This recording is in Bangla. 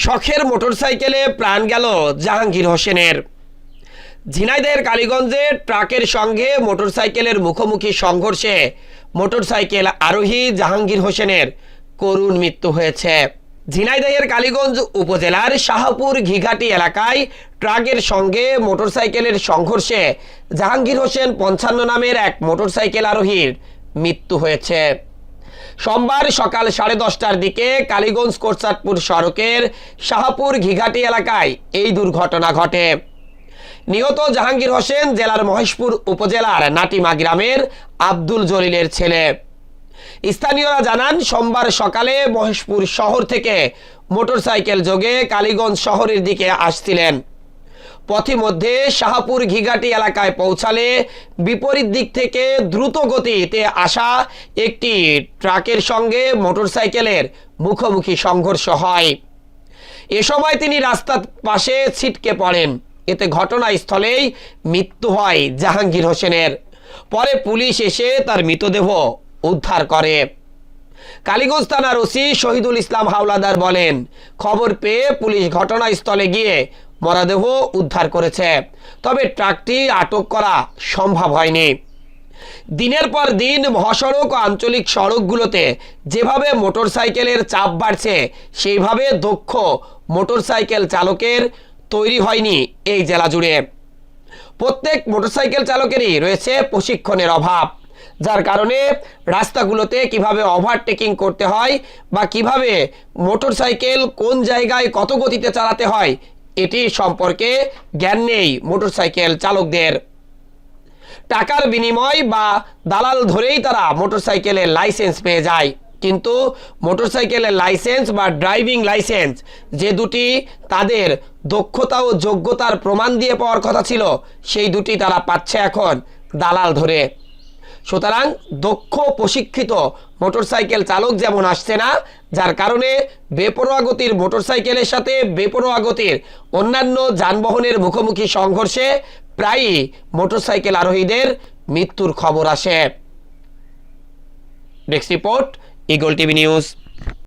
শখের মোটরসাইকেলে প্রাণ গেল জাহাঙ্গীর হোসেনের। ঝিনাইদহের কালীগঞ্জে ট্রাকের সঙ্গে মোটরসাইকেলের মুখোমুখি সংঘর্ষে মোটরসাইকেল আরোহী জাহাঙ্গীর হোসেনের করুণ মৃত্যু হয়েছে। ঝিনাইদহের কালীগঞ্জ উপজেলার শাহপুর ঘিঘাটি এলাকায় ট্রাকের সঙ্গে মোটরসাইকেলের সংঘর্ষে জাহাঙ্গীর হোসেন 55 নামের এক মোটরসাইকেল আরোহীর মৃত্যু হয়েছে। সোমবার সকাল 10:30টার দিকে কালীগঞ্জ কোটচাঁদপুর সড়কের শাহপুর ঘিঘাটি এলাকায় এই দুর্ঘটনা ঘটে। নিহত জাহাঙ্গীর হোসেন জেলার মহেশপুর উপজেলার নাটিমা গ্রামের আব্দুল জলিলের ছেলে। স্থানীয়রা জানান, সোমবার সকালে মহেশপুর শহর থেকে মোটরসাইকেল যোগে কালীগঞ্জ শহরের দিকে আসছিলেন। পথিমধ্যে শাহপুর ঘিঘাটি এলাকায় পৌঁছালে বিপরীত দিক থেকে দ্রুত গতিতে আসা একটি ট্রাকের সঙ্গে মোটরসাইকেলের মুখোমুখি সংঘর্ষ হয়। এ সময় তিনি রাস্তার পাশে ছিটকে পড়েন। এতে ঘটনাস্থলেই মৃত্যু হয় জাহাঙ্গীর হোসেনের। পরে পুলিশ এসে তার মৃতদেহ উদ্ধার করে। কালীগঞ্জ থানার ওসি শহীদুল ইসলাম হাওলাদার বলেন, খবর পেয়ে পুলিশ ঘটনাস্থলে গিয়ে মরদেহ উদ্ধার করেছে, তবে ট্রাকটি আটক করা সম্ভব হয়নি। দিনের পর দিন মহাসড়ক ও আঞ্চলিক সড়কগুলোতে যেভাবে মোটরসাইকেলের চাপ বাড়ছে, সেইভাবে দক্ষ মোটরসাইকেল চালকের তৈরি হয়নি এই জেলা জুড়ে। প্রত্যেক মোটরসাইকেল চালকেরই রয়েছে প্রশিক্ষণের অভাব, যার কারণে রাস্তাগুলোতে কিভাবে ওভারটেকিং করতে হয় বা কিভাবে মোটরসাইকেল কোন জায়গায় কত গতিতে চালাতে হয় এটি সম্পর্কে জ্ঞান নেই মোটরসাইকেল চালকদের। টাকার বিনিময় বা দালাল ধরেই তারা মোটরসাইকেলের লাইসেন্স পেয়ে যায়, কিন্তু মোটরসাইকেলের লাইসেন্স বা ড্রাইভিং লাইসেন্স যে দুটি তাদের দক্ষতা ও যোগ্যতার প্রমাণ দিয়ে পাওয়ার কথা ছিল, সেই দুটি তারা পাচ্ছে এখন দালাল ধরে। সুতরাং দক্ষ প্রশিক্ষিত মোটরসাইকেল চালক যেমন আসছে না, যার কারণে বেপরোয়া গতির মোটরসাইকেলের সাথে বেপরোয়া গতির অন্যান্য যানবাহনের মুখোমুখি সংঘর্ষে প্রায়ই মোটরসাইকেল আরোহীদের মৃত্যুর খবর আসে। Desk report, eagle TV news.